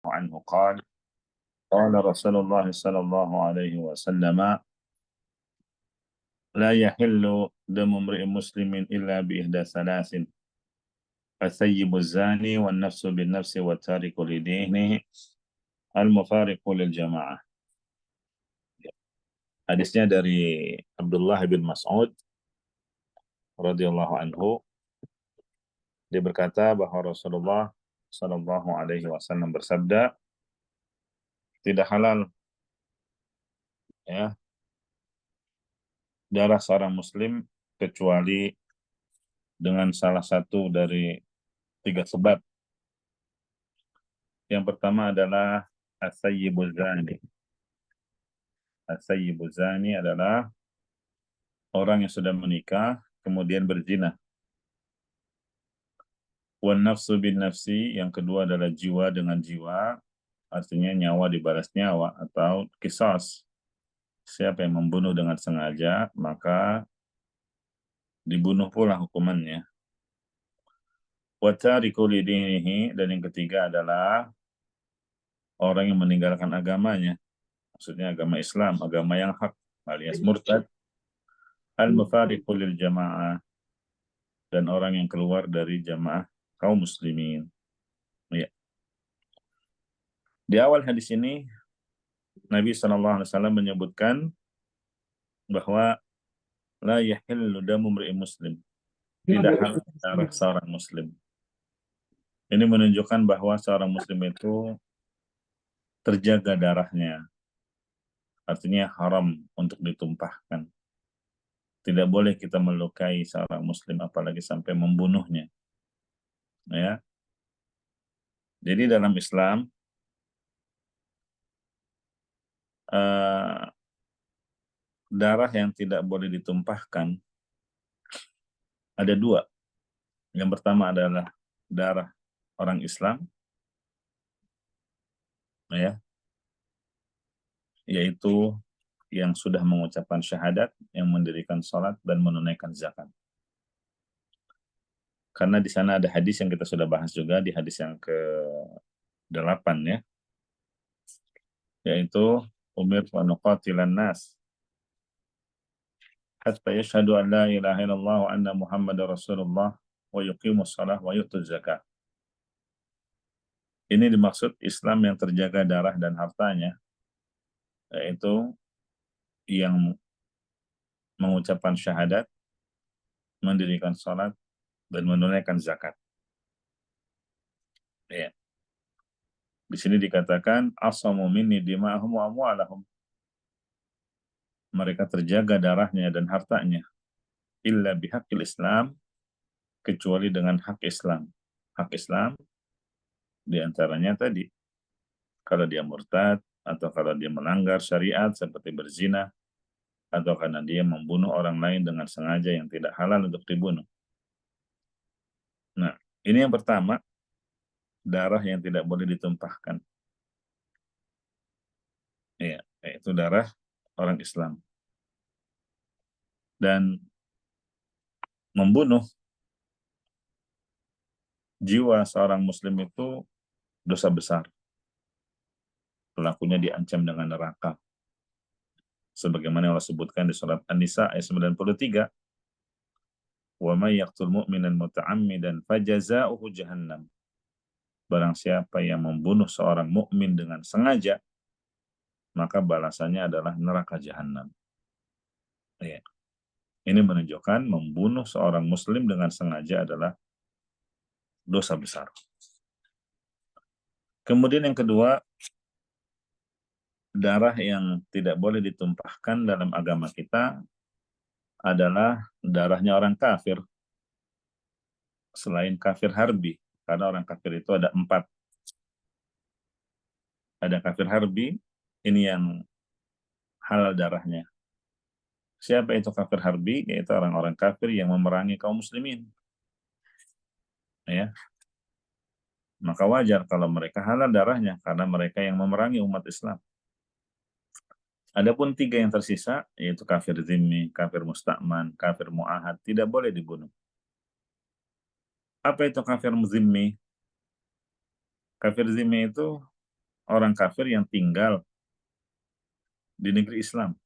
عنه قال رسول الله صلى الله عليه وسلم لا يحل دم امرئ مسلم إلا بإحدى ثلاث الثيب الزاني والنفس بالنفس والتارك لدينه المفارق للجماعة. Hadisnya dari Abdullah bin Mas'ud radhiyallahu anhu, dia berkata bahwa Rasulullah Shallallahu alaihi wasallam bersabda, tidak halal ya darah seorang muslim kecuali dengan salah satu dari tiga sebab. Yang pertama adalah as-sayyibuz zani. As-sayyibuz zani adalah orang yang sudah menikah kemudian berzina. Wan nafsu bin nafsi, yang kedua adalah jiwa dengan jiwa, artinya nyawa dibalas nyawa atau qisas. Siapa yang membunuh dengan sengaja, maka dibunuh pula hukumannya. Wa tariku lidinihi, dan yang ketiga adalah orang yang meninggalkan agamanya. Maksudnya agama Islam, agama yang hak, alias murtad. Al-mufariqu lil jamaah, dan orang yang keluar dari jamaah kaum muslimin. Ya. Di awal hadis ini Nabi SAW menyebutkan bahwa la yahillu damu imri'in muslim, tidak halal darah seorang muslim. Ini menunjukkan bahwa seorang muslim itu terjaga darahnya, artinya haram untuk ditumpahkan. Tidak boleh kita melukai seorang muslim apalagi sampai membunuhnya. Ya. Jadi dalam Islam darah yang tidak boleh ditumpahkan ada dua. Yang pertama adalah darah orang Islam, ya, yaitu yang sudah mengucapkan syahadat, yang mendirikan sholat dan menunaikan zakat. Karena di sana ada hadis yang kita sudah bahas juga, di hadis yang ke-8 ya, yaitu umirtu an uqatilan nas hatta yashhadu an la ilaha illallah wa anna muhammadar rasulullah wa yuqimus shalah wa yutuz zakat. Ini dimaksud Islam yang terjaga darah dan hartanya, yaitu yang mengucapkan syahadat, mendirikan sholat, dan menunaikan zakat. Ya. Di sini dikatakan asamu minni dima'ahum wa amwalahum. Mereka terjaga darahnya dan hartanya illa bihaqqil Islam, kecuali dengan hak Islam. Hak Islam diantaranya tadi, kalau dia murtad, atau kalau dia melanggar syariat seperti berzina, atau karena dia membunuh orang lain dengan sengaja yang tidak halal untuk dibunuh. Nah, ini yang pertama, darah yang tidak boleh ditumpahkan. Ya, yaitu darah orang Islam. Dan membunuh jiwa seorang muslim itu dosa besar. Pelakunya diancam dengan neraka. Sebagaimana Allah sebutkan di surat An-Nisa ayat 93, wa may yaqtul mu'minan muta'ammidan fajaza'uhu jahannam. Barang siapa yang membunuh seorang mukmin dengan sengaja, maka balasannya adalah neraka jahanam. Ya. Ini menunjukkan membunuh seorang muslim dengan sengaja adalah dosa besar. Kemudian yang kedua, darah yang tidak boleh ditumpahkan dalam agama kita adalah darahnya orang kafir, selain kafir harbi. Karena orang kafir itu ada 4. Ada kafir harbi, ini yang halal darahnya. Siapa itu kafir harbi? Yaitu orang-orang kafir yang memerangi kaum muslimin. Ya. Maka wajar kalau mereka halal darahnya, karena mereka yang memerangi umat Islam. Adapun 3 yang tersisa, yaitu kafir zimmi, kafir musta'man, kafir mu'ahad, tidak boleh dibunuh. Apa itu kafir zimmi? Kafir zimmi itu orang kafir yang tinggal di negeri Islam,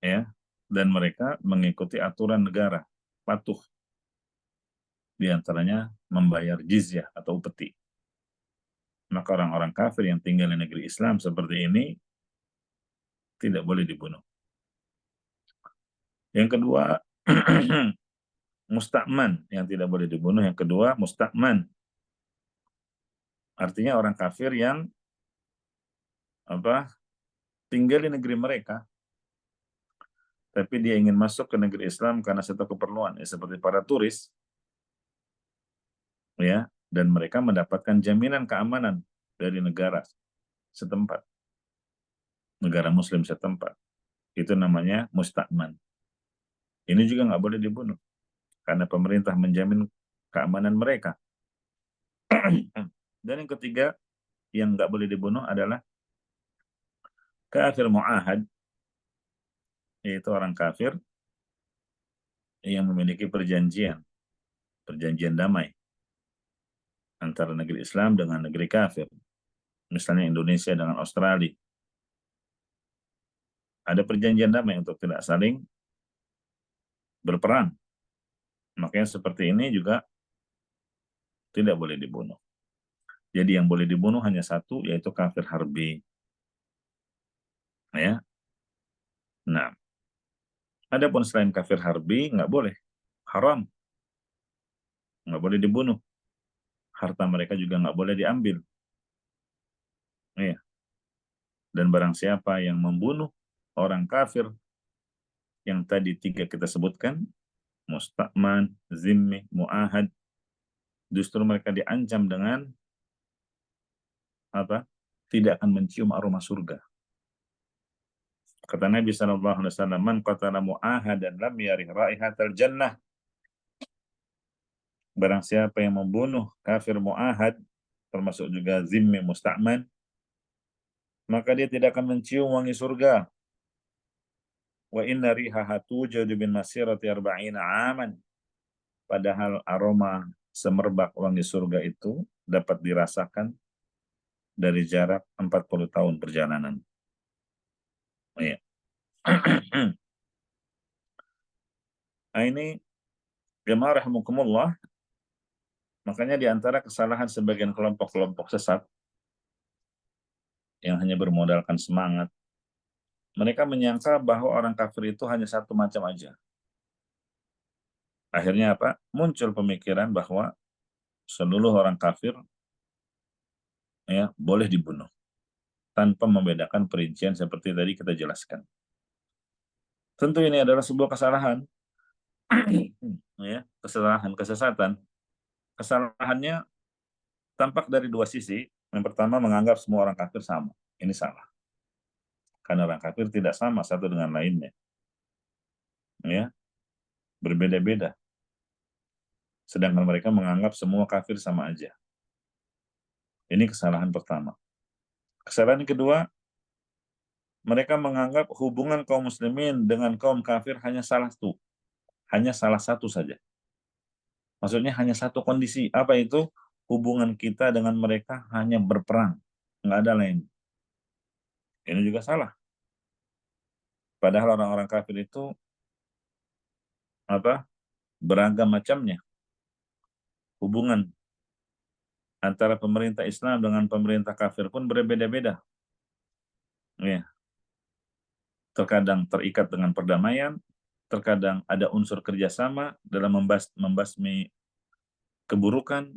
ya, dan mereka mengikuti aturan negara, patuh, diantaranya membayar jizyah atau upeti. Maka orang-orang kafir yang tinggal di negeri Islam seperti ini tidak boleh dibunuh. Yang kedua, musta'man yang tidak boleh dibunuh. Yang kedua, musta'man. Artinya orang kafir yang tinggal di negeri mereka, tapi dia ingin masuk ke negeri Islam karena satu keperluan, ya, seperti para turis, ya, dan mereka mendapatkan jaminan keamanan dari negara setempat, negara Muslim setempat. Itu namanya musta'man. Ini juga nggak boleh dibunuh karena pemerintah menjamin keamanan mereka. Dan yang ketiga yang nggak boleh dibunuh adalah kafir mu'ahad, yaitu orang kafir yang memiliki perjanjian damai antara negeri Islam dengan negeri kafir. Misalnya Indonesia dengan Australia. Ada perjanjian damai untuk tidak saling berperang. Makanya seperti ini juga tidak boleh dibunuh. Jadi yang boleh dibunuh hanya satu, yaitu kafir harbi. Ya. Nah, adapun selain kafir harbi, nggak boleh. Haram. Nggak boleh dibunuh. Harta mereka juga nggak boleh diambil. Ya. Dan barang siapa yang membunuh orang kafir yang tadi tiga kita sebutkan, musta'man, zimmi, mu'ahad, justru mereka diancam dengan tidak akan mencium aroma surga. Kata Nabi SAW, man qatala mu'ahadan lam yarih raihatal jannah. Barang siapa yang membunuh kafir mu'ahad, termasuk juga zimmi musta'man, maka dia tidak akan mencium wangi surga. Wa inna rihaha tujadu bin masirati arba'ina aman. Padahal aroma semerbak wangi surga itu dapat dirasakan dari jarak 40 tahun perjalanan. Iya. Nah, ini jemaah rahimakumullah, makanya di antara kesalahan sebagian kelompok-kelompok sesat yang hanya bermodalkan semangat, mereka menyangka bahwa orang kafir itu hanya satu macam aja. Akhirnya apa? Muncul pemikiran bahwa seluruh orang kafir ya boleh dibunuh tanpa membedakan perincian seperti tadi kita jelaskan. Tentu ini adalah sebuah kesalahan, ya, kesesatan. Kesalahannya tampak dari dua sisi. Yang pertama, menganggap semua orang kafir sama. Ini salah. Karena orang kafir tidak sama satu dengan lainnya. Ya, berbeda-beda. Sedangkan mereka menganggap semua kafir sama aja. Ini kesalahan pertama. Kesalahan kedua, mereka menganggap hubungan kaum muslimin dengan kaum kafir hanya salah satu saja. Maksudnya hanya satu kondisi. Apa itu? Hubungan kita dengan mereka hanya berperang. Nggak ada lain. Ini juga salah. Padahal orang-orang kafir itu beragam macamnya. Hubungan antara pemerintah Islam dengan pemerintah kafir pun berbeda-beda. Ya. Terkadang terikat dengan perdamaian, terkadang ada unsur kerjasama dalam membasmi keburukan,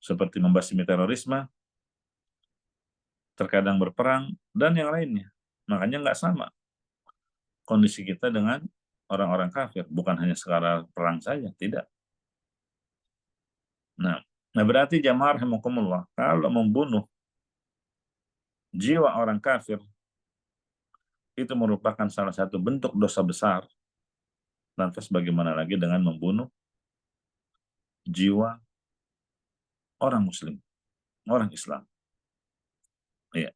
seperti membasmi terorisme, terkadang berperang, dan yang lainnya. Makanya nggak sama kondisi kita dengan orang-orang kafir, bukan hanya sekadar perang saja, tidak. Nah berarti jamaah rahimakumullah, kalau membunuh jiwa orang kafir itu merupakan salah satu bentuk dosa besar. Lantas bagaimana lagi dengan membunuh jiwa orang muslim, orang Islam? Iya.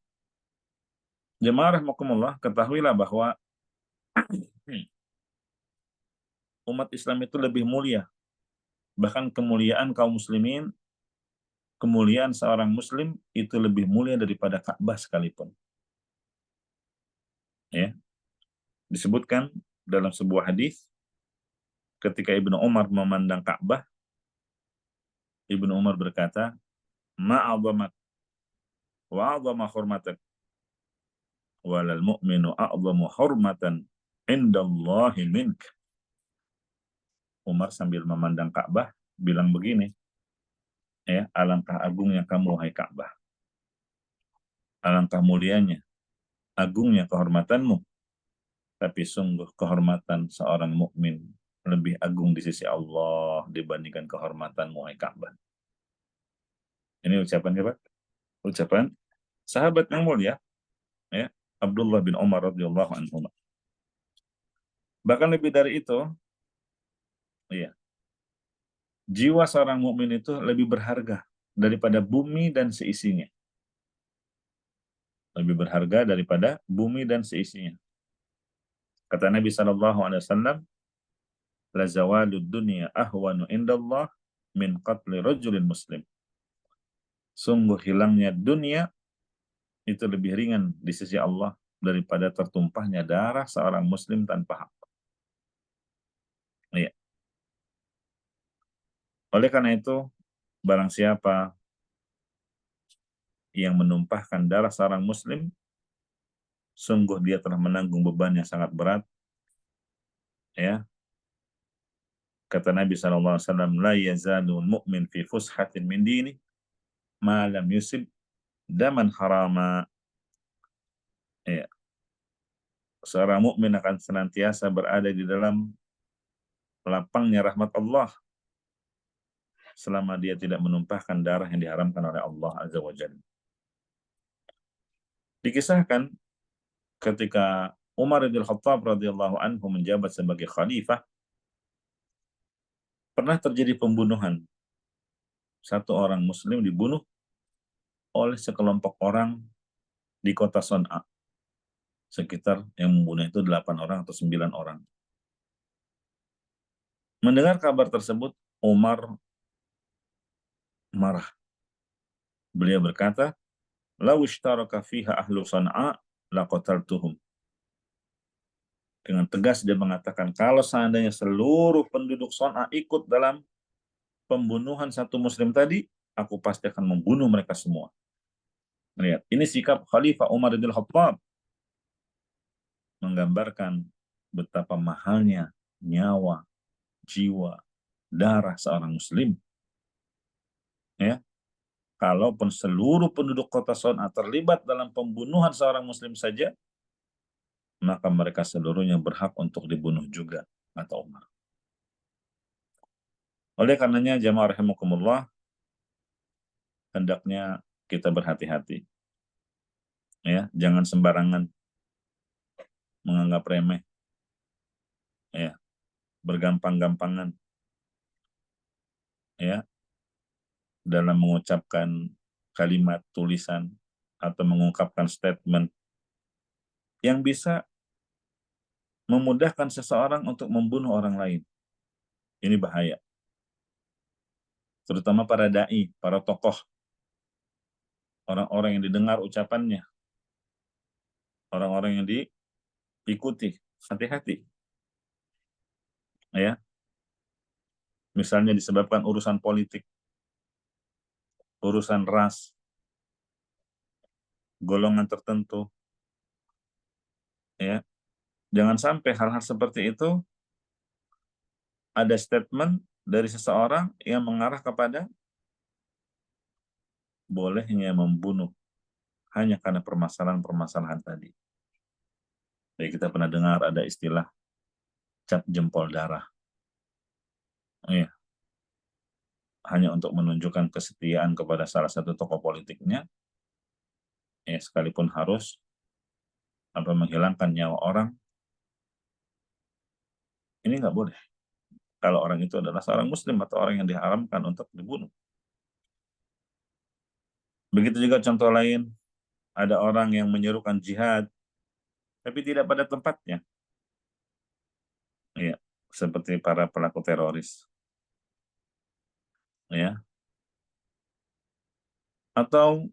Jemaah rahimakumullah, ketahuilah bahwa umat Islam itu lebih mulia. Bahkan kemuliaan kaum muslimin kemuliaan seorang muslim itu lebih mulia daripada Ka'bah sekalipun. Ya, disebutkan dalam sebuah hadis ketika Ibnu Umar memandang Ka'bah, Ibnu Umar berkata, "Ma'azamak wa 'azama hurmatak walal mu'minu a'zamu hurmatan indallahi mink." Umar sambil memandang Ka'bah bilang begini, ya, alangkah agungnya kamu wahai Ka'bah. Alangkah mulianya, agungnya kehormatanmu. Tapi sungguh kehormatan seorang mukmin lebih agung di sisi Allah dibandingkan kehormatan wahai Ka'bah. Ini ucapan siapa? Ucapan sahabat yang mulia, ya, Abdullah bin Umar radhiyallahu anhu. Bahkan lebih dari itu, ya, jiwa seorang mukmin itu lebih berharga daripada bumi dan seisinya. Lebih berharga daripada bumi dan seisinya. Kata Nabi SAW, la zawalud dunya ahwanu indallah min qatli rajulin muslim. Sungguh hilangnya dunia itu lebih ringan di sisi Allah daripada tertumpahnya darah seorang muslim tanpa hak. Iya. Oleh karena itu, barang siapa yang menumpahkan darah seorang muslim, sungguh dia telah menanggung beban yang sangat berat. Ya, kata Nabi SAW, la yazalul mu'min fi fushatin min dini ma lam yusib daman harama. Ya, seorang mukmin akan senantiasa berada di dalam lapangnya rahmat Allah selama dia tidak menumpahkan darah yang diharamkan oleh Allah Azza wa Jalla. Dikisahkan ketika Umar bin Khattab radhiyallahu anhu menjabat sebagai khalifah, pernah terjadi pembunuhan. Satu orang muslim dibunuh oleh sekelompok orang di kota Son'a. Sekitar yang membunuh itu 8 orang atau 9 orang. Mendengar kabar tersebut, Umar marah. Beliau berkata, "Law ishtaraka fiha ahlu Son'a laqataltuhum." Dengan tegas dia mengatakan, kalau seandainya seluruh penduduk Son'a ikut dalam pembunuhan satu muslim tadi, aku pasti akan membunuh mereka semua. Lihat, ini sikap Khalifah Umar bin Khattab menggambarkan betapa mahalnya nyawa, jiwa, darah seorang muslim. Ya, kalaupun seluruh penduduk kota Son'a terlibat dalam pembunuhan seorang muslim saja, maka mereka seluruhnya berhak untuk dibunuh juga, kata Umar. Oleh karenanya, jamaah rahimakumullah, hendaknya kita berhati-hati. Ya, jangan sembarangan menganggap remeh, ya, bergampang-gampangan, ya, dalam mengucapkan kalimat tulisan atau mengungkapkan statement yang bisa memudahkan seseorang untuk membunuh orang lain. Ini bahaya. Terutama para dai, para tokoh, orang-orang yang didengar ucapannya, orang-orang yang diikuti. Hati-hati. Ya. Misalnya disebabkan urusan politik, urusan ras, golongan tertentu. Ya. Jangan sampai hal-hal seperti itu ada statement dari seseorang yang mengarah kepada bolehnya membunuh hanya karena permasalahan-permasalahan tadi. Jadi kita pernah dengar ada istilah cap jempol darah. Ya. Hanya untuk menunjukkan kesetiaan kepada salah satu tokoh politiknya, ya, sekalipun harus menghilangkan nyawa orang, ini nggak boleh. Kalau orang itu adalah seorang muslim atau orang yang diharamkan untuk dibunuh. Begitu juga contoh lain, ada orang yang menyerukan jihad, tapi tidak pada tempatnya. Ya, seperti para pelaku teroris. Ya, Atau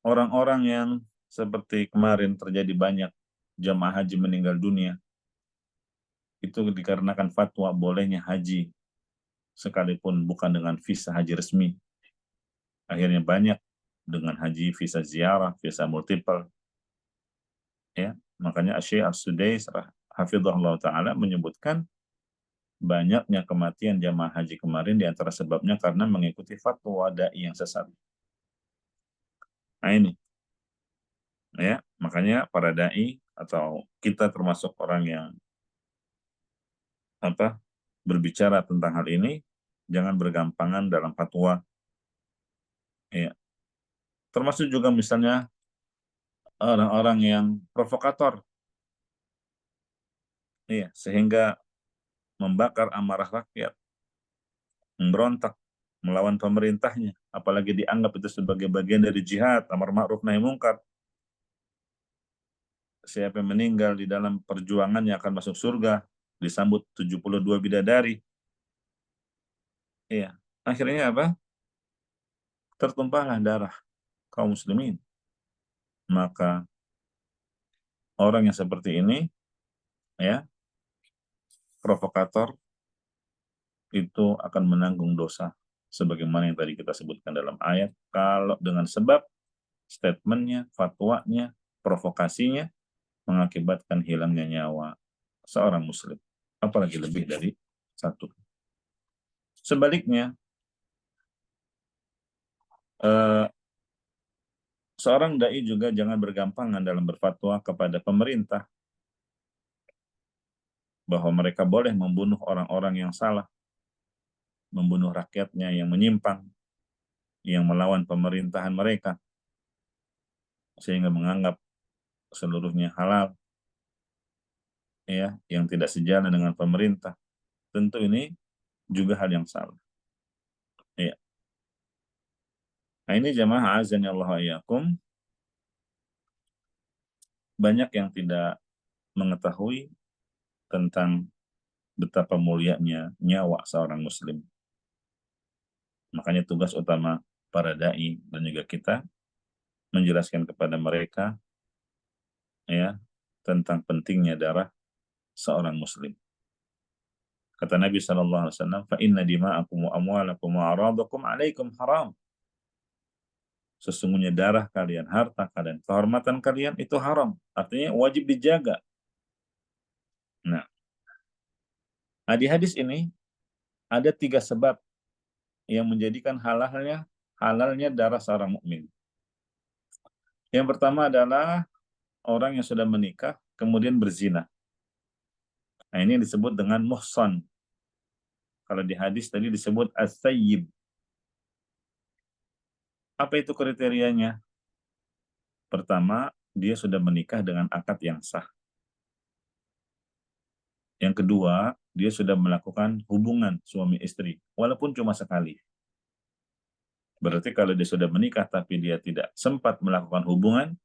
orang-orang yang seperti kemarin terjadi banyak jamaah haji meninggal dunia, itu dikarenakan fatwa bolehnya haji sekalipun bukan dengan visa haji resmi. Akhirnya banyak dengan haji visa ziarah, visa multiple. Ya, makanya Syekh As-Sudais hafizahullah taala menyebutkan banyaknya kematian jamaah haji kemarin di antara sebabnya karena mengikuti fatwa dai yang sesat. Nah ini, ya, makanya para dai atau kita termasuk orang yang berbicara tentang hal ini, jangan bergampangan dalam fatwa. Ya. Termasuk juga misalnya orang-orang yang provokator, ya, sehingga membakar amarah rakyat, memberontak, melawan pemerintahnya, apalagi dianggap itu sebagai bagian dari jihad, amar ma'ruf nahi mungkar. Siapa yang meninggal di dalam perjuangannya akan masuk surga, disambut 72 bidadari. Iya, akhirnya apa? Tertumpahlah darah kaum muslimin. Maka orang yang seperti ini, ya, provokator, itu akan menanggung dosa sebagaimana yang tadi kita sebutkan dalam ayat, kalau dengan sebab statementnya, fatwanya, provokasinya mengakibatkan hilangnya nyawa seorang muslim, apalagi lebih dari satu. Sebaliknya, seorang dai juga jangan bergampangan dalam berfatwa kepada pemerintah bahwa mereka boleh membunuh orang-orang yang salah, membunuh rakyatnya yang menyimpang, yang melawan pemerintahan mereka, sehingga menganggap seluruhnya halal, ya, yang tidak sejalan dengan pemerintah. Tentu ini juga hal yang salah. Ya. Nah ini jamaah azan ya Allah ayakum, banyak yang tidak mengetahui tentang betapa mulianya nyawa seorang muslim. Makanya tugas utama para dai dan juga kita menjelaskan kepada mereka, ya, tentang pentingnya darah seorang muslim. Kata Nabi SAW, fa inna dima'akum wa amwalakum wa aradakum alaikum haram. Sesungguhnya darah kalian, harta kalian, kehormatan kalian itu haram. Artinya wajib dijaga. Nah, di hadis ini ada 3 sebab yang menjadikan halalnya darah seorang mukmin. Yang pertama adalah orang yang sudah menikah kemudian berzina. Nah, ini disebut dengan muhsan. Kalau di hadis tadi disebut as-sayyib. Apa itu kriterianya? Pertama, dia sudah menikah dengan akad yang sah. Yang kedua, dia sudah melakukan hubungan suami istri, walaupun cuma sekali. Berarti kalau dia sudah menikah tapi dia tidak sempat melakukan hubungan,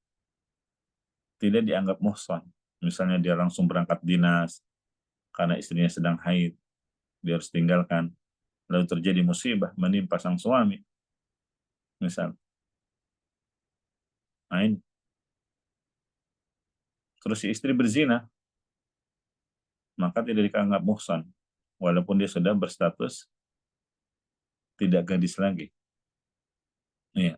tidak dianggap muhsan. Misalnya dia langsung berangkat dinas, karena istrinya sedang haid, dia harus tinggalkan. Lalu terjadi musibah menimpa sang suami, misal. Nah, ini. Terus si istri berzina, maka tidak dianggap muhsan, walaupun dia sudah berstatus tidak gadis lagi. Iya.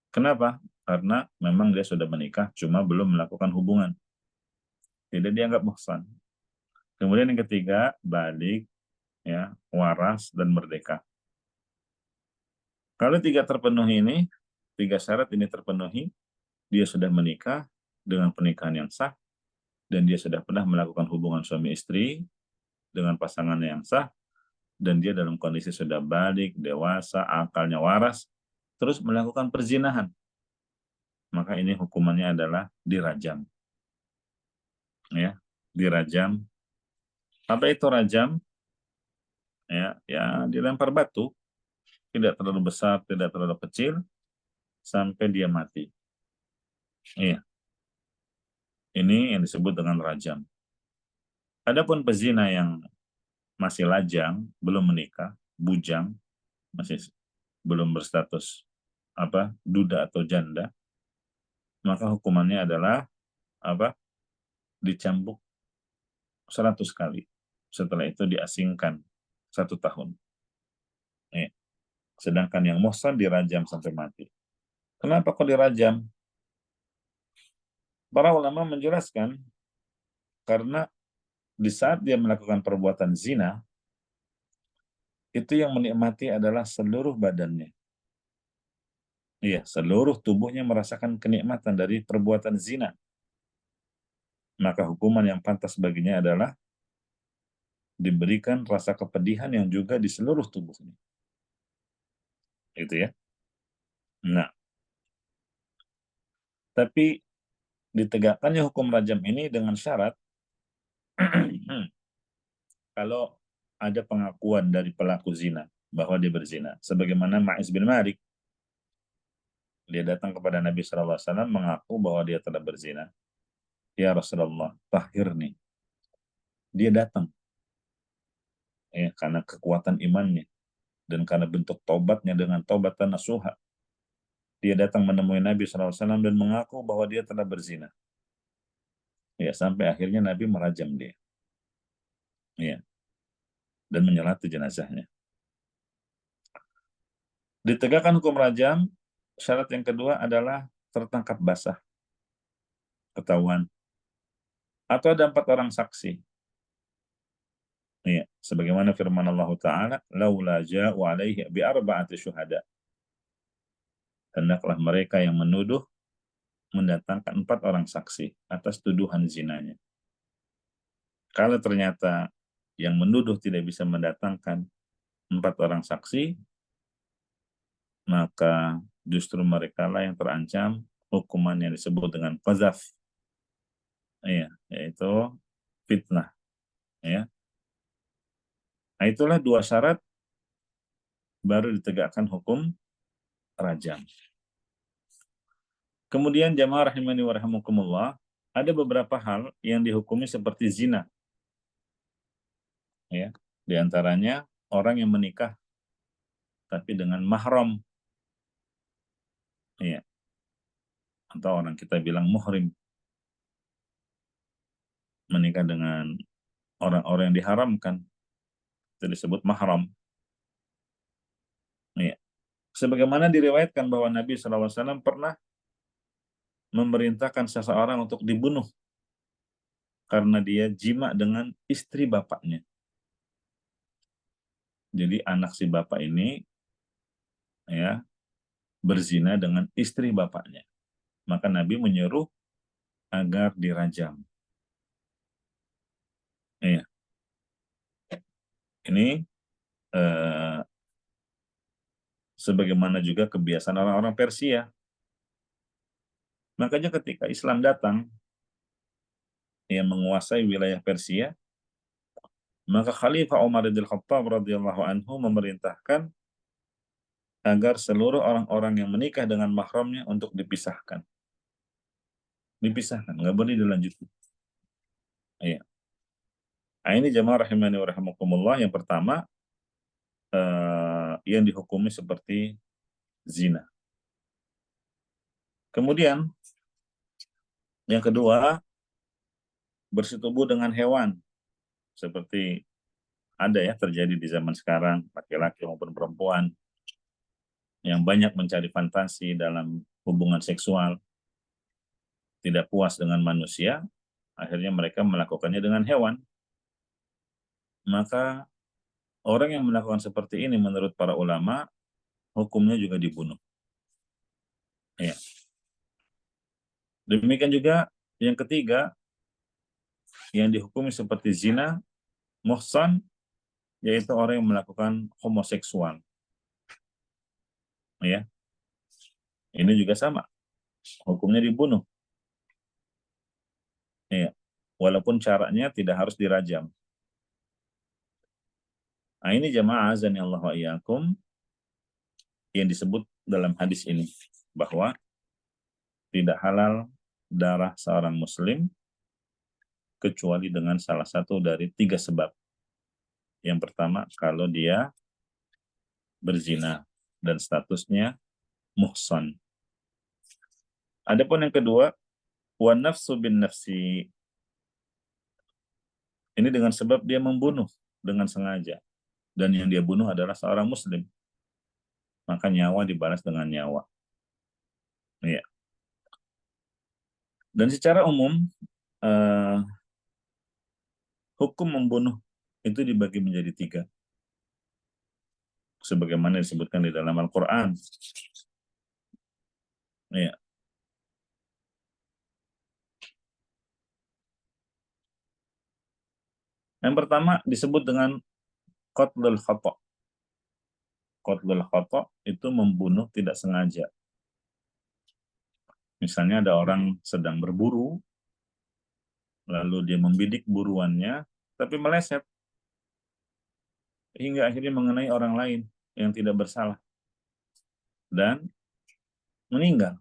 Kenapa? Karena memang dia sudah menikah, cuma belum melakukan hubungan. Tidak dianggap muhsan. Kemudian yang ketiga, balik, ya, waras dan merdeka. Kalau 3 syarat ini terpenuhi, dia sudah menikah dengan pernikahan yang sah, dan dia sudah pernah melakukan hubungan suami istri dengan pasangan yang sah, dan dia dalam kondisi sudah balik, dewasa, akalnya waras, terus melakukan perzinahan, maka ini hukumannya adalah dirajam. Ya, dirajam. Apa itu rajam? Ya, dilempar batu, tidak terlalu besar, tidak terlalu kecil, sampai dia mati. Iya, ini yang disebut dengan rajam. Adapun pezina yang masih lajang, belum menikah, bujang, masih belum berstatus duda atau janda, maka hukumannya adalah dicambuk 100 kali. Setelah itu diasingkan 1 tahun. Sedangkan yang muhsan dirajam sampai mati. Kenapa kok dirajam? Para ulama menjelaskan karena di saat dia melakukan perbuatan zina, itu yang menikmati adalah seluruh badannya. Iya, seluruh tubuhnya merasakan kenikmatan dari perbuatan zina. Maka hukuman yang pantas baginya adalah diberikan rasa kepedihan yang juga di seluruh tubuhnya. Itu ya. Nah, tapi ditegakkannya hukum rajam ini dengan syarat kalau ada pengakuan dari pelaku zina bahwa dia berzina. Sebagaimana Ma'iz bin Malik, dia datang kepada Nabi SAW mengaku bahwa dia telah berzina. Ya Rasulullah, tahhirni. Dia datang karena kekuatan imannya dan karena bentuk tobatnya dengan tobatan nasuha. Dia datang menemui Nabi SAW dan mengaku bahwa dia telah berzina. Ya, sampai akhirnya Nabi merajam dia. Ya, dan menyolati jenazahnya. Ditegakkan hukum rajam, syarat yang kedua adalah tertangkap basah, ketahuan. Atau ada 4 orang saksi. Ya, sebagaimana firman Allah Ta'ala, laula ja'u alaihi bi arba'ati syuhada. Hendaklah mereka yang menuduh mendatangkan 4 orang saksi atas tuduhan zinanya. Kalau ternyata yang menuduh tidak bisa mendatangkan 4 orang saksi, maka justru mereka lah yang terancam hukuman yang disebut dengan qazaf. Ya, yaitu fitnah. Ya. Nah, itulah 2 syarat baru ditegakkan hukum rajam. Kemudian jamaah rahimani wa rahimakumullah, ada beberapa hal yang dihukumi seperti zina. Ya, di antaranya orang yang menikah tapi dengan mahram. Ya. Atau orang kita bilang muhrim. Menikah dengan orang-orang yang diharamkan. Itu disebut mahram. Ya. Sebagaimana diriwayatkan bahwa Nabi SAW pernah memerintahkan seseorang untuk dibunuh karena dia jima dengan istri bapaknya. Jadi anak si bapak ini ya berzina dengan istri bapaknya. Maka Nabi menyuruh agar dirajam. Iya. Ini sebagaimana juga kebiasaan orang-orang Persia. Makanya ketika Islam datang yang menguasai wilayah Persia, maka Khalifah Umar bin Khattab radhiyallahu anhu memerintahkan agar seluruh orang-orang yang menikah dengan mahramnya untuk dipisahkan. Dipisahkan, nggak boleh dilanjutkan. Iya. Nah, ini jamaah rahimani wa rahimakumullah, yang pertama yang dihukumi seperti zina. Kemudian yang kedua, bersetubuh dengan hewan, seperti ada ya terjadi di zaman sekarang, laki-laki maupun perempuan yang banyak mencari fantasi dalam hubungan seksual, tidak puas dengan manusia, akhirnya mereka melakukannya dengan hewan. Maka orang yang melakukan seperti ini menurut para ulama, hukumnya juga dibunuh. Ya. Demikian juga yang ketiga, yang dihukumi seperti zina, muhsan, yaitu orang yang melakukan homoseksual. Ya. Ini juga sama, hukumnya dibunuh. Ya. Walaupun caranya tidak harus dirajam. Nah, ini jamaah azani Allah wa iyyakum yang disebut dalam hadis ini, bahwa tidak halal darah seorang muslim kecuali dengan salah satu dari 3 sebab. Yang pertama, kalau dia berzina dan statusnya muhsan. Adapun yang kedua, wa nafsu bin nafsi. Ini dengan sebab dia membunuh dengan sengaja. Dan yang dia bunuh adalah seorang muslim. Maka nyawa dibalas dengan nyawa. Ya. Dan secara umum, hukum membunuh itu dibagi menjadi 3. Sebagaimana disebutkan di dalam Al-Quran. Ya. Yang pertama disebut dengan qatlul khata'. Qatlul khata' itu membunuh tidak sengaja. Misalnya ada orang sedang berburu, lalu dia membidik buruannya, tapi meleset, hingga akhirnya mengenai orang lain yang tidak bersalah, dan meninggal.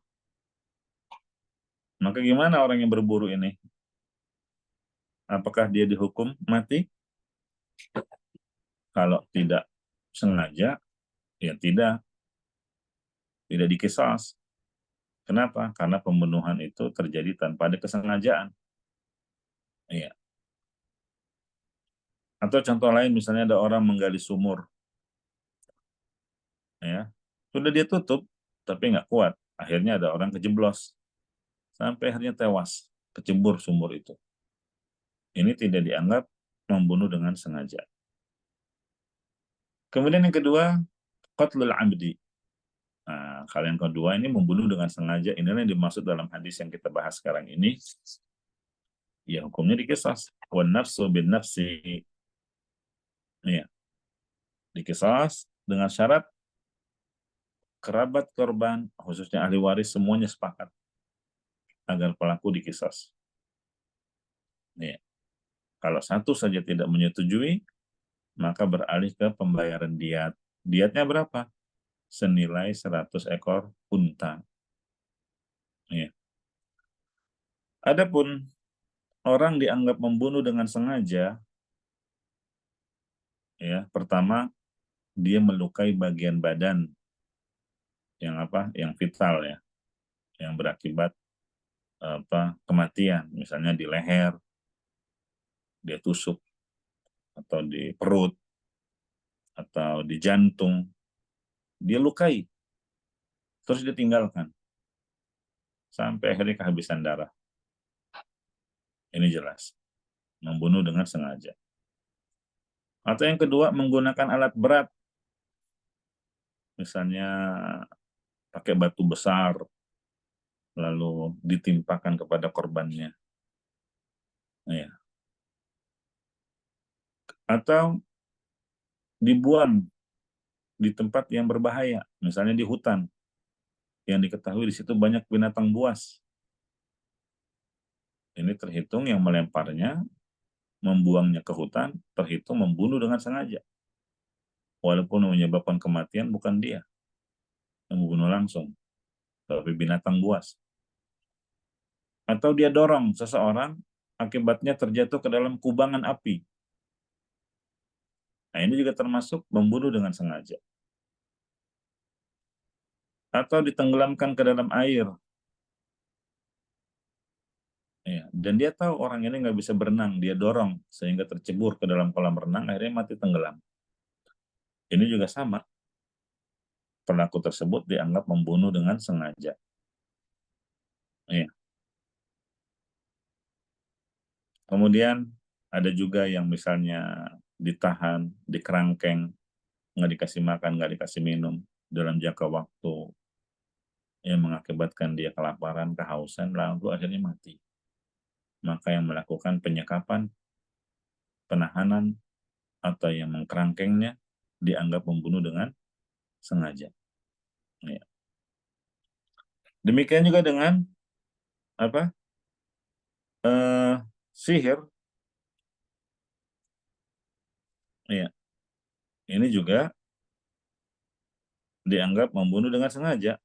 Maka gimana orang yang berburu ini? Apakah dia dihukum mati? Kalau tidak sengaja, ya tidak dikisas. Kenapa? Karena pembunuhan itu terjadi tanpa ada kesengajaan. Iya. Atau contoh lain, misalnya ada orang menggali sumur, ya, sudah dia tutup, tapi nggak kuat. Akhirnya ada orang kejeblos, sampai akhirnya tewas, kecebur sumur itu. Ini tidak dianggap membunuh dengan sengaja. Kemudian yang kedua, qatlul amdi. Nah, kalau yang kedua ini membunuh dengan sengaja, inilah yang dimaksud dalam hadis yang kita bahas sekarang ini. Ya, hukumnya dikisas. Wan nafsu bin nafsi. Ya, dikisas dengan syarat kerabat korban, khususnya ahli waris, semuanya sepakat agar pelaku dikisas. Ya. Kalau satu saja tidak menyetujui, maka beralih ke pembayaran diat. Diatnya berapa? Senilai 100 ekor unta. Ya. Adapun orang dianggap membunuh dengan sengaja, ya, pertama dia melukai bagian badan yang yang vital, ya, yang berakibat kematian, misalnya di leher, dia tusuk, atau di perut, atau di jantung, dia lukai, terus ditinggalkan sampai akhirnya kehabisan darah. Ini jelas membunuh dengan sengaja. Atau yang kedua, menggunakan alat berat, misalnya pakai batu besar lalu ditimpakan kepada korbannya. Ya. Atau dibuang di tempat yang berbahaya, misalnya di hutan, yang diketahui di situ banyak binatang buas. Ini terhitung yang melemparnya, membuangnya ke hutan, terhitung membunuh dengan sengaja. Walaupun menyebabkan kematian bukan dia yang membunuh langsung, tapi binatang buas. Atau dia dorong seseorang, akibatnya terjatuh ke dalam kubangan api. Nah, ini juga termasuk membunuh dengan sengaja. Atau ditenggelamkan ke dalam air. Ya, dan dia tahu orang ini nggak bisa berenang, dia dorong sehingga tercebur ke dalam kolam renang, akhirnya mati tenggelam. Ini juga sama. Pelaku tersebut dianggap membunuh dengan sengaja. Ya. Kemudian ada juga yang misalnya ditahan, dikerangkeng, nggak dikasih makan, nggak dikasih minum dalam jangka waktu yang mengakibatkan dia kelaparan, kehausan, lalu akhirnya mati. Maka yang melakukan penyekapan, penahanan, atau yang mengkerangkengnya dianggap membunuh dengan sengaja. Ya. Demikian juga dengan apa? Sihir. Ya. Ini juga dianggap membunuh dengan sengaja.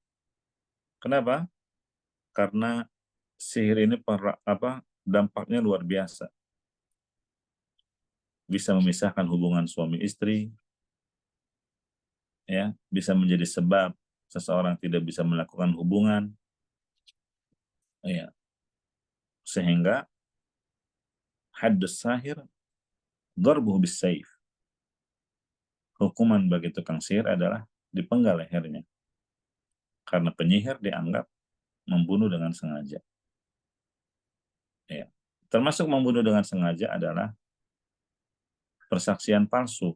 Kenapa? Karena sihir ini dampaknya luar biasa. Bisa memisahkan hubungan suami istri, ya, bisa menjadi sebab seseorang tidak bisa melakukan hubungan, ya, sehingga haddus sahir darbuhu bisayf. Hukuman bagi tukang sihir adalah dipenggal lehernya, karena penyihir dianggap membunuh dengan sengaja. Ya. Termasuk membunuh dengan sengaja adalah persaksian palsu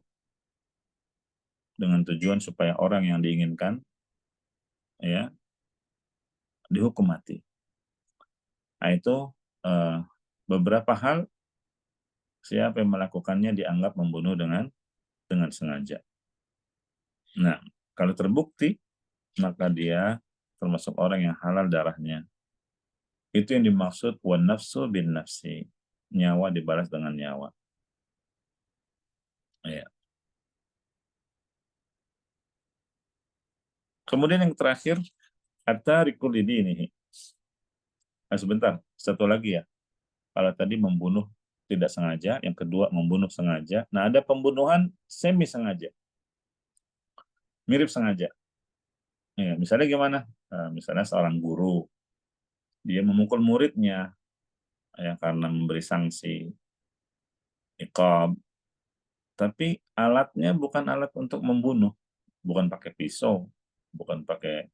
dengan tujuan supaya orang yang diinginkan, ya, dihukum mati. Nah, itu beberapa hal siapa yang melakukannya dianggap membunuh dengan sengaja. Nah, kalau terbukti maka dia termasuk orang yang halal darahnya. Itu yang dimaksud wan nafsu bin nafsi, nyawa dibalas dengan nyawa. Ya. Kemudian yang terakhir, at-tariku lidinihi. Nah, sebentar, satu lagi ya. Kalau tadi membunuh tidak sengaja, yang kedua membunuh sengaja. Nah, ada pembunuhan semi sengaja, mirip sengaja. Ya, misalnya gimana? Misalnya seorang guru, dia memukul muridnya, ya, karena memberi sanksi, iqab, tapi alatnya bukan alat untuk membunuh, bukan pakai pisau, bukan pakai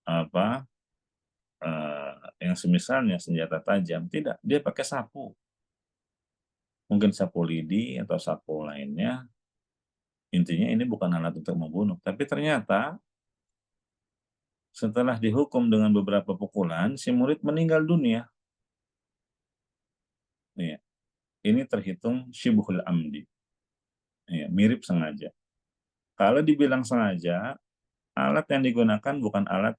apa yang semisalnya senjata tajam, tidak, dia pakai sapu, mungkin sapu lidi atau sapu lainnya. Intinya ini bukan alat untuk membunuh, tapi ternyata setelah dihukum dengan beberapa pukulan, si murid meninggal dunia. Ya, ini terhitung syibhul amdi, ya, mirip sengaja. Kalau dibilang sengaja, alat yang digunakan bukan alat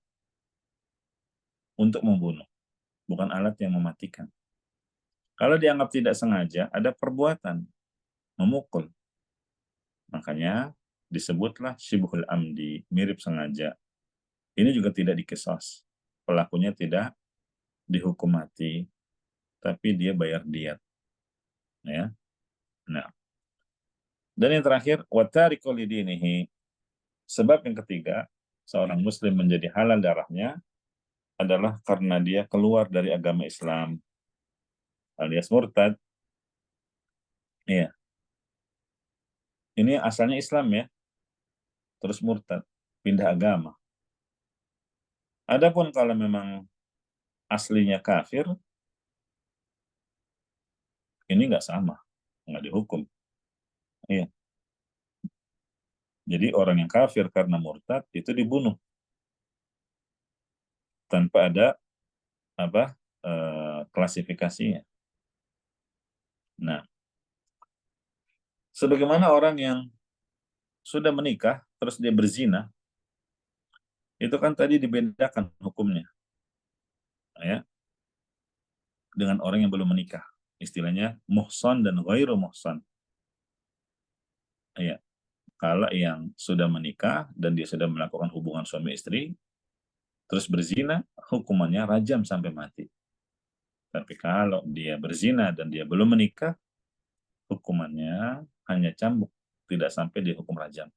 untuk membunuh, bukan alat yang mematikan. Kalau dianggap tidak sengaja, ada perbuatan memukul. Makanya disebutlah syibhul amdi, mirip sengaja. Ini juga tidak diqisas. Pelakunya tidak dihukum mati, tapi dia bayar diat. Ya. Nah, dan yang terakhir, watariku lidinihi. Sebab yang ketiga, seorang muslim menjadi halal darahnya adalah karena dia keluar dari agama Islam, alias murtad. Iya, ini asalnya Islam ya, terus murtad, pindah agama. Adapun kalau memang aslinya kafir, ini nggak sama, nggak dihukum. Iya. Jadi orang yang kafir karena murtad itu dibunuh tanpa ada apa klasifikasinya. Nah, sebagaimana orang yang sudah menikah terus dia berzina, itu kan tadi dibedakan hukumnya, ya, dengan orang yang belum menikah. Istilahnya muhsan dan ghairu muhsan. Ya, kalau yang sudah menikah dan dia sudah melakukan hubungan suami istri, terus berzina, hukumannya rajam sampai mati. Tapi kalau dia berzina dan dia belum menikah, hukumannya hanya cambuk, tidak sampai dihukum rajam.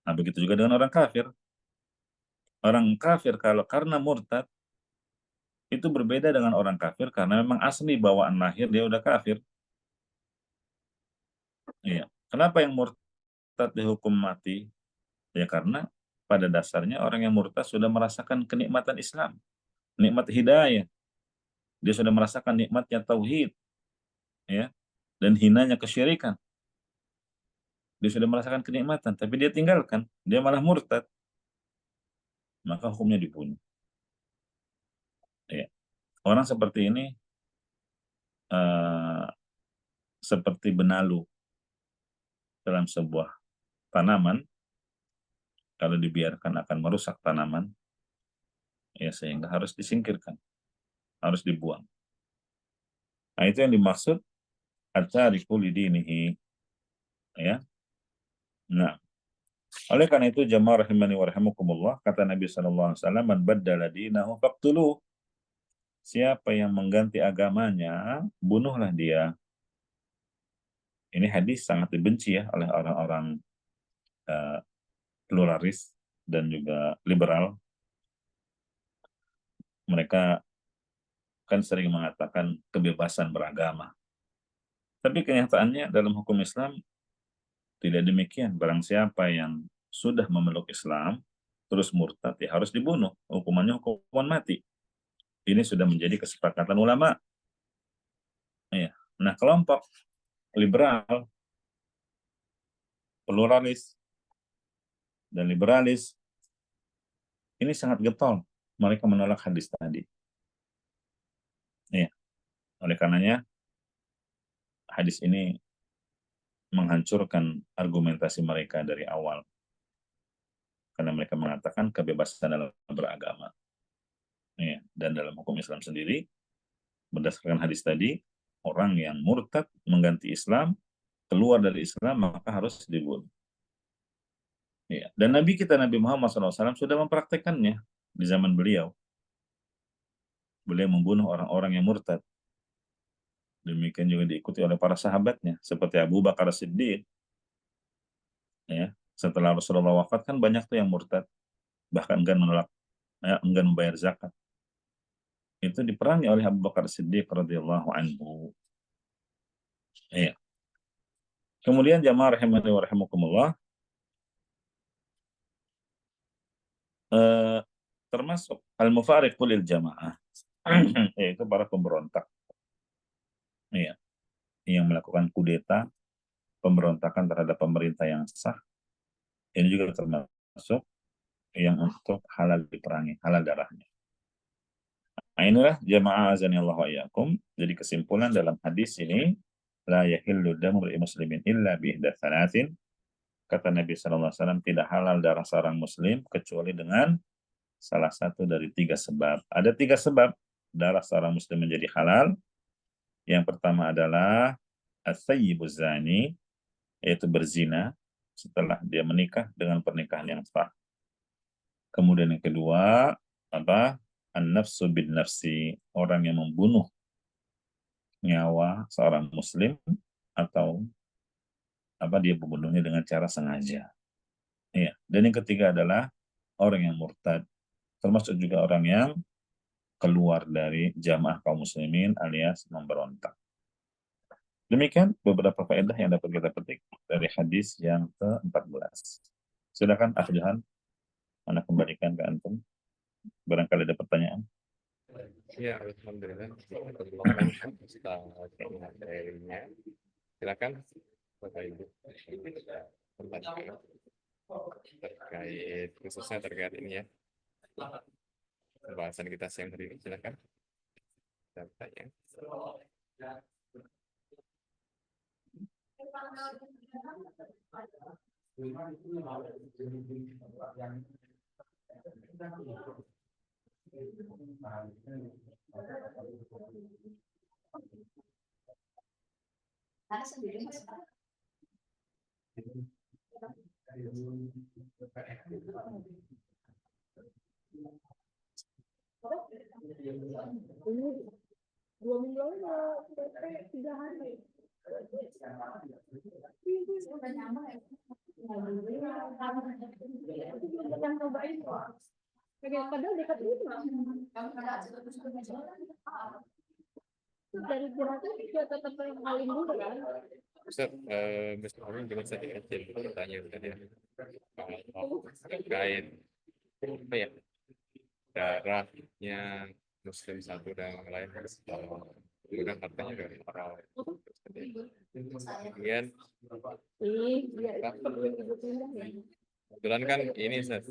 Nah, begitu juga dengan orang kafir. Orang kafir kalau karena murtad, itu berbeda dengan orang kafir karena memang asli bawaan lahir dia udah kafir. Iya. Kenapa yang murtad dihukum mati? Ya karena pada dasarnya orang yang murtad sudah merasakan kenikmatan Islam, nikmat hidayah. Dia sudah merasakan nikmatnya tauhid, ya, dan hinanya kesyirikan. Dia sudah merasakan kenikmatan, tapi dia tinggalkan, dia malah murtad. Maka hukumnya dibunuh. Ya. Orang seperti ini uh, seperti benalu dalam sebuah tanaman, kalau dibiarkan akan merusak tanaman, ya sehingga harus disingkirkan, harus dibuang. Nah, itu yang dimaksud at-tariku lidinihi, ya. Nah, oleh karena itu jamaah rahimani wa rahimakumullah, kata Nabi sallallahu alaihi wasallam, man baddala dinahu faqtuluh. Siapa yang mengganti agamanya, bunuhlah dia. Ini hadis sangat dibenci ya oleh orang-orang pluralis dan juga liberal. Mereka kan sering mengatakan kebebasan beragama. Tapi kenyataannya dalam hukum Islam tidak demikian. Barang siapa yang sudah memeluk Islam, terus murtad, ya harus dibunuh. Hukumannya hukuman mati. Ini sudah menjadi kesepakatan ulama. Ya. Nah, kelompok liberal, pluralis, dan liberalis, ini sangat getol. Mereka menolak hadis tadi. Ya. Oleh karenanya, hadis ini menghancurkan argumentasi mereka dari awal. Karena mereka mengatakan kebebasan dalam beragama. Ya. Dan dalam hukum Islam sendiri, berdasarkan hadis tadi, orang yang murtad mengganti Islam, keluar dari Islam, maka harus dibunuh. Ya. Dan Nabi kita, Nabi Muhammad SAW, sudah mempraktekannya di zaman beliau. Beliau membunuh orang-orang yang murtad. Demikian juga diikuti oleh para sahabatnya, seperti Abu Bakar Siddiq. Ya. Setelah Rasulullah wafat, kan banyak tuh yang murtad, bahkan enggan menolak, enggan membayar zakat. Itu diperangi oleh Abu Bakar Siddiq radhiyallahu anhu. Ya. Kemudian jamaah rahimani wa rahimakumullah, termasuk al-mufariqu lil jamaah, yaitu para pemberontak, ya, yang melakukan kudeta, pemberontakan terhadap pemerintah yang sah. Ini juga termasuk yang untuk halal diperangi, halal darahnya. Nah, inilah jamaah azani Allah wa iyyakum. Jadi kesimpulan dalam hadis ini, la yahillu damu muslimin illa bi ihda thalathin. Kata Nabi SAW, tidak halal darah seorang muslim kecuali dengan salah satu dari 3 sebab. Ada 3 sebab darah seorang muslim menjadi halal. Yang pertama adalah as-sayyibuz zani, yaitu berzina setelah dia menikah dengan pernikahan yang sah. Kemudian yang kedua, an-nafsu bin nafsi, orang yang membunuh nyawa seorang muslim atau dia membunuhnya dengan cara sengaja. Ya. Dan yang ketiga adalah orang yang murtad, termasuk juga orang yang keluar dari jamaah kaum muslimin alias memberontak. Demikian beberapa faedah yang dapat kita petik dari hadis yang ke-14. Silakan Akh Johan, Anda kembalikan ke antum. Barangkali ada pertanyaan. Ya, alhamdulillah. Silakan Bapak Ibu. Terkait khususnya terkait ini ya. Pembahasan kita siang hari ini, silakan. Tanya. Dua minggu lalu PP 3 hari. Yang cobain padahal dekat rumah. Dari gerakan juga tetap paling dulu kan. Ustaz, Mr. Amin dengan saya izin bertanya tadi terkait apa ya, darahnya Muslim satu dan yang lain kemudian hartanya dari orang. Kemudian kebetulan kan ini Ustaz,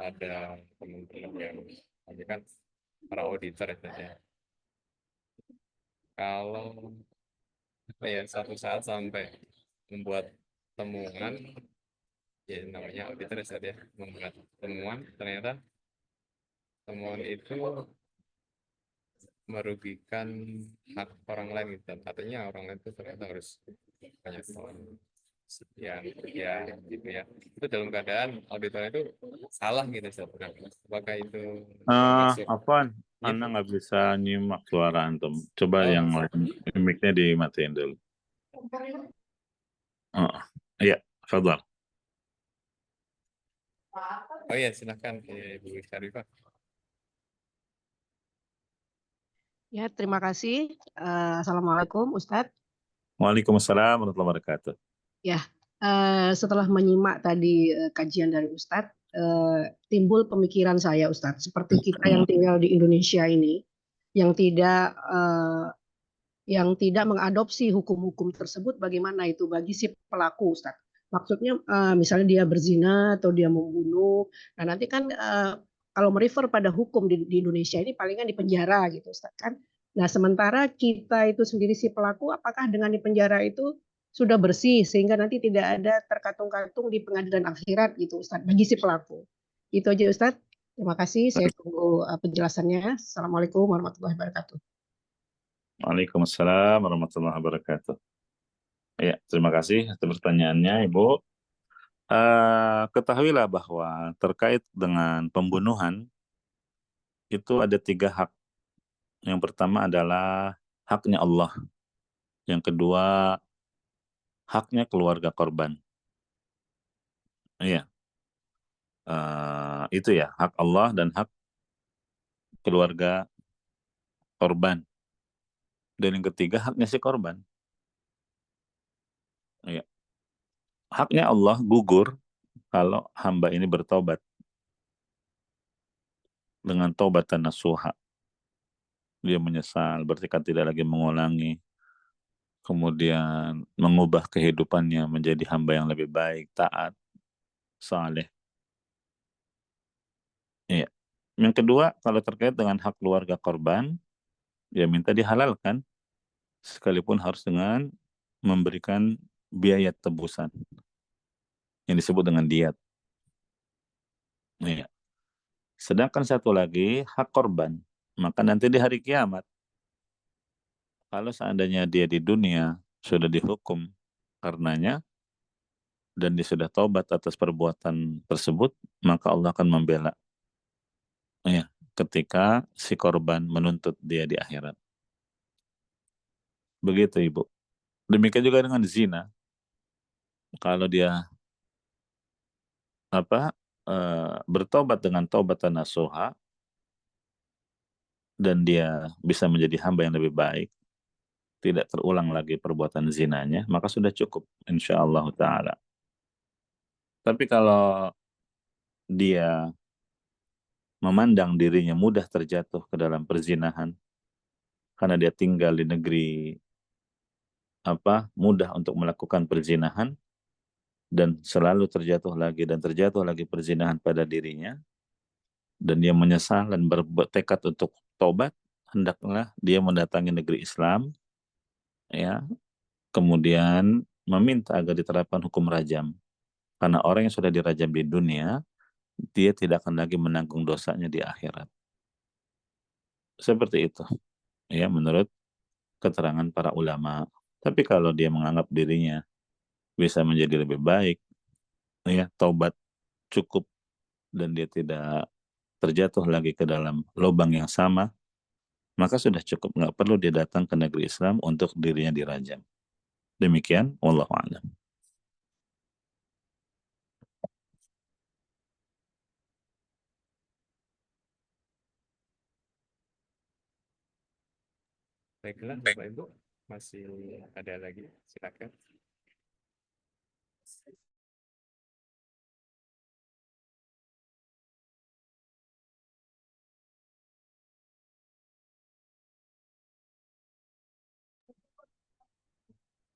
ada teman-teman yang ini kan para auditor ya. Kalau satu saat sampai membuat temuan, ya namanya auditor ya, membuat temuan, ternyata temuan itu merugikan hak orang lain gitu. Artinya orang lain itu ternyata harus banyak tahun sekian ya gitu ya. Itu dalam keadaan auditor itu salah gitu sebenarnya. Apakah itu masuk? Afwan, Anda nggak bisa nyimak suara antum. Coba yang lain, mic-nya dimatiin dulu. Iya, fadhal. Oh iya, silakan Ibu Syarifah. Ya, terima kasih. Assalamualaikum, Ustadz. Waalaikumsalam warahmatullahi wabarakatuh. Ya, setelah menyimak tadi kajian dari Ustadz, timbul pemikiran saya, Ustadz, seperti kita yang tinggal di Indonesia ini, yang tidak mengadopsi hukum-hukum tersebut, bagaimana itu bagi si pelaku, Ustadz? Maksudnya, misalnya dia berzina atau dia membunuh, nah nanti kan kalau merefer pada hukum di Indonesia ini palingan di penjara gitu, Ustadz kan. Nah, sementara kita itu sendiri si pelaku, apakah dengan di penjara itu sudah bersih sehingga nanti tidak ada terkatung-katung di pengadilan akhirat gitu, Ustadz, bagi si pelaku. Itu aja, Ustadz. Terima kasih. Saya tunggu penjelasannya. Assalamualaikum warahmatullahi wabarakatuh. Waalaikumsalam warahmatullahi wabarakatuh. Ya, terima kasih atas pertanyaannya, Ibu. Ketahuilah bahwa terkait dengan pembunuhan itu ada 3 hak. Yang pertama adalah haknya Allah. Yang kedua, haknya keluarga korban. Iya, itu ya, hak Allah dan hak keluarga korban. Dan yang ketiga, haknya si korban. Iya. Haknya Allah gugur kalau hamba ini bertobat dengan taubatan nasuha. Dia menyesal, bertekad tidak lagi mengulangi, kemudian mengubah kehidupannya menjadi hamba yang lebih baik, taat, saleh. Iya. Yang kedua, kalau terkait dengan hak keluarga korban, ya minta dihalalkan, sekalipun harus dengan memberikan biaya tebusan yang disebut dengan diat. Iya. Sedangkan satu lagi hak korban, maka nanti di hari kiamat, kalau seandainya dia di dunia sudah dihukum karenanya dan dia sudah taubat atas perbuatan tersebut, maka Allah akan membela. Ya, ketika si korban menuntut dia di akhirat. Begitu, Ibu. Demikian juga dengan zina. Kalau dia bertobat dengan taubatan nasuha dan dia bisa menjadi hamba yang lebih baik, tidak terulang lagi perbuatan zinanya, maka sudah cukup, insya Allah Ta'ala. Tapi kalau dia memandang dirinya mudah terjatuh ke dalam perzinahan, karena dia tinggal di negeri mudah untuk melakukan perzinahan, dan selalu terjatuh lagi perzinahan pada dirinya, dan dia menyesal dan bertekad untuk tobat, hendaklah dia mendatangi negeri Islam, ya, kemudian meminta agar diterapkan hukum rajam. Karena orang yang sudah dirajam di dunia, dia tidak akan lagi menanggung dosanya di akhirat. Seperti itu, ya, menurut keterangan para ulama. Tapi kalau dia menganggap dirinya bisa menjadi lebih baik, ya, taubat cukup dan dia tidak terjatuh lagi ke dalam lubang yang sama, maka sudah cukup, nggak perlu dia datang ke negeri Islam untuk dirinya dirajam. Demikian, wallahu a'lam. Baiklah, Bapak Ibu, masih ada lagi, silakan.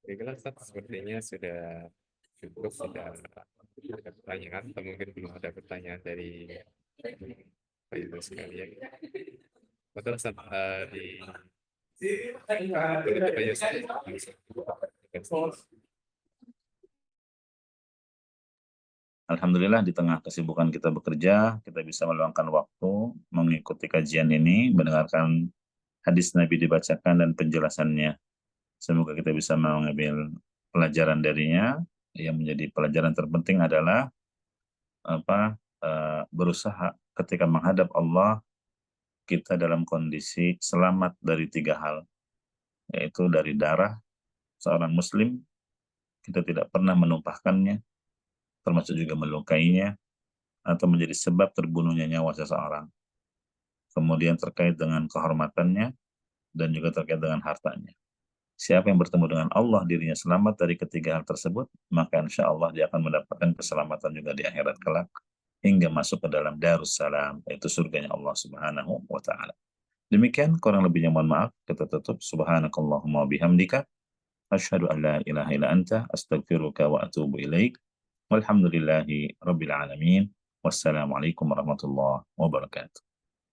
Baiklah, Ustaz, sepertinya sudah cukup, sudah ada pertanyaan, atau mungkin belum ada pertanyaan dari Bapak Ibu sekalian. Betul, Ustaz, Alhamdulillah di tengah kesibukan kita bekerja, kita bisa meluangkan waktu mengikuti kajian ini, mendengarkan hadis Nabi dibacakan dan penjelasannya. Semoga kita bisa mengambil pelajaran darinya. Yang menjadi pelajaran terpenting adalah berusaha ketika menghadap Allah, kita dalam kondisi selamat dari 3 hal, yaitu dari darah seorang muslim, kita tidak pernah menumpahkannya, termasuk juga melukainya, atau menjadi sebab terbunuhnya nyawa seseorang. Kemudian terkait dengan kehormatannya dan juga terkait dengan hartanya. Siapa yang bertemu dengan Allah dirinya selamat dari ketiga hal tersebut, maka insya Allah dia akan mendapatkan keselamatan juga di akhirat kelak hingga masuk ke dalam Darussalam, yaitu surganya Allah Subhanahu wa taala. Demikian kurang lebihnya mohon maaf, kita tutup. Subhanakallahumma bihamdika asyhadu an la ilaha illa anta astaghfiruka wa atubu ilaik. Walhamdulillahi rabbil alamin. Wassalamualaikum warahmatullahi wabarakatuh.